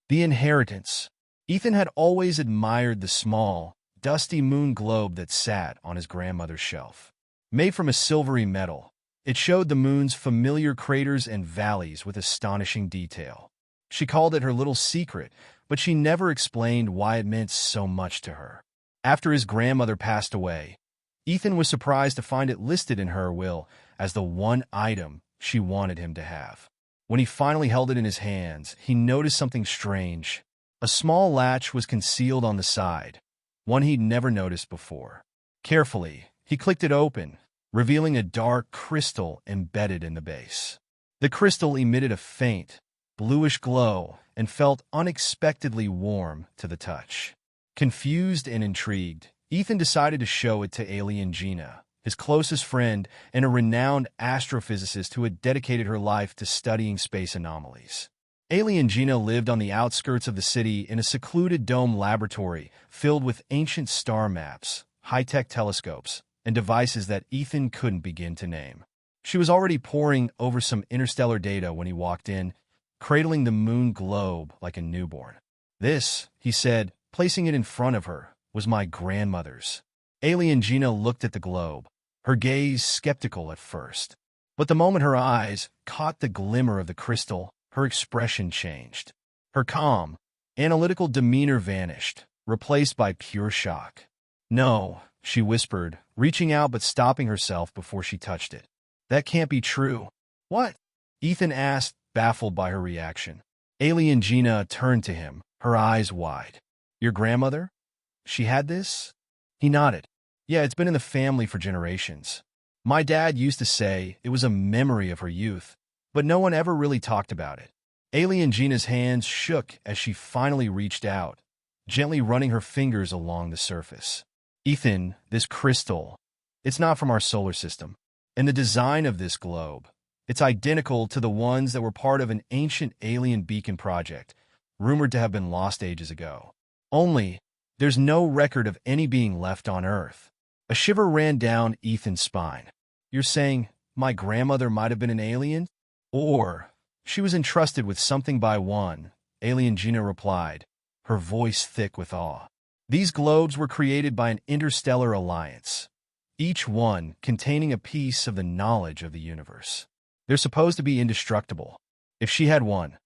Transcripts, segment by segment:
The inheritance. Ethan had always admired the small, dusty moon globe that sat on his grandmother's shelf. Made from a silvery metal, it showed the moon's familiar craters and valleys with astonishing detail. She called it her little secret, but she never explained why it meant so much to her. After his grandmother passed away, Ethan was surprised to find it listed in her will as the one item she wanted him to have. When he finally held it in his hands, he noticed something strange. A small latch was concealed on the side, one he'd never noticed before. Carefully, he clicked it open, revealing a dark crystal embedded in the base. The crystal emitted a faint, bluish glow and felt unexpectedly warm to the touch. Confused and intrigued, Ethan decided to show it to Aliengena, his closest friend and a renowned astrophysicist who had dedicated her life to studying space anomalies. Aliengena lived on the outskirts of the city in a secluded dome laboratory filled with ancient star maps, high-tech telescopes, and devices that Ethan couldn't begin to name. She was already poring over some interstellar data when he walked in, cradling the moon globe like a newborn. "This," he said, placing it in front of her, "was my grandmother's." Aliengena looked at the globe, her gaze skeptical at first. But the moment her eyes caught the glimmer of the crystal, her expression changed. Her calm, analytical demeanor vanished, replaced by pure shock. "No," she whispered, reaching out but stopping herself before she touched it. "That can't be true." "What?" Ethan asked, baffled by her reaction. Aliengena turned to him, her eyes wide. "Your grandmother? She had this?" He nodded. "Yeah, it's been in the family for generations. My dad used to say it was a memory of her youth, but no one ever really talked about it." Aliengena's hands shook as she finally reached out, gently running her fingers along the surface. "Ethan, this crystal, it's not from our solar system. And the design of this globe, it's identical to the ones that were part of an ancient alien beacon project, rumored to have been lost ages ago. Only, there's no record of any being left on Earth." A shiver ran down Ethan's spine. "You're saying my grandmother might have been an alien? Or she was entrusted with something by one," Aliengena replied, her voice thick with awe. "These globes were created by an interstellar alliance, each one containing a piece of the knowledge of the universe. They're supposed to be indestructible. If she had one,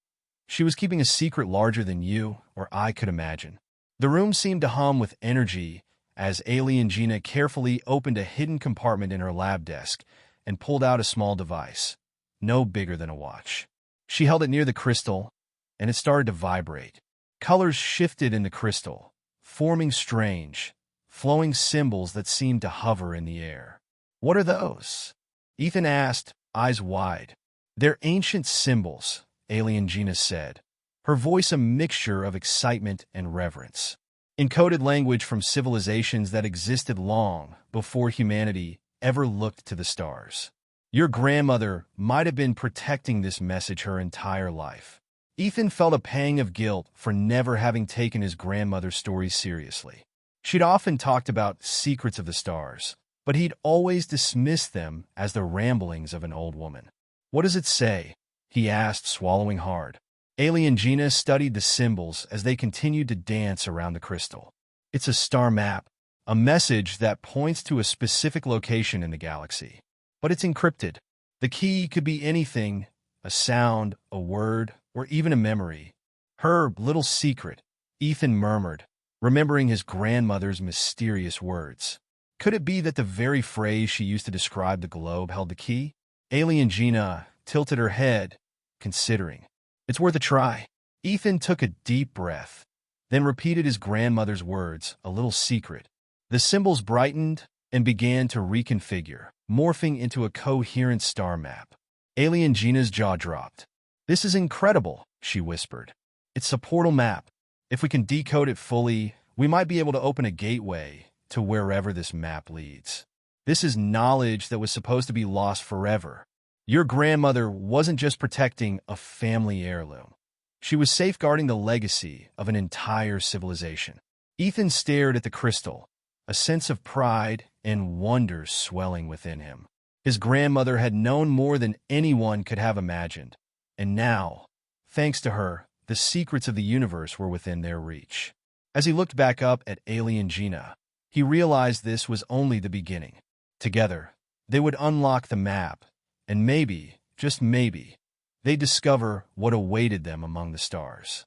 she was keeping a secret larger than you or I could imagine." The room seemed to hum with energy as Aliengena carefully opened a hidden compartment in her lab desk and pulled out a small device, no bigger than a watch. She held it near the crystal, and it started to vibrate. Colors shifted in the crystal, forming strange, flowing symbols that seemed to hover in the air. "What are those?" Ethan asked, eyes wide. "They're ancient symbols," Aliengena said, her voice a mixture of excitement and reverence. "Encoded language from civilizations that existed long before humanity ever looked to the stars. Your grandmother might have been protecting this message her entire life." Ethan felt a pang of guilt for never having taken his grandmother's stories seriously. She'd often talked about secrets of the stars, but he'd always dismissed them as the ramblings of an old woman. "What does it say?" he asked, swallowing hard. Aliengena studied the symbols as they continued to dance around the crystal. "It's a star map, a message that points to a specific location in the galaxy. But it's encrypted. The key could be anything, a sound, a word, or even a memory." "Her little secret," Ethan murmured, remembering his grandmother's mysterious words. Could it be that the very phrase she used to describe the globe held the key? Aliengena tilted her head, considering. "It's worth a try." Ethan took a deep breath, then repeated his grandmother's words, "a little secret." The symbols brightened and began to reconfigure, morphing into a coherent star map. Aliengena's jaw dropped. "This is incredible," she whispered. "It's a portal map. If we can decode it fully, we might be able to open a gateway to wherever this map leads. This is knowledge that was supposed to be lost forever. Your grandmother wasn't just protecting a family heirloom. She was safeguarding the legacy of an entire civilization." Ethan stared at the crystal, a sense of pride and wonder swelling within him. His grandmother had known more than anyone could have imagined, and now, thanks to her, the secrets of the universe were within their reach. As he looked back up at Aliengena, he realized this was only the beginning. Together, they would unlock the map, and maybe, just maybe, they'd discover what awaited them among the stars.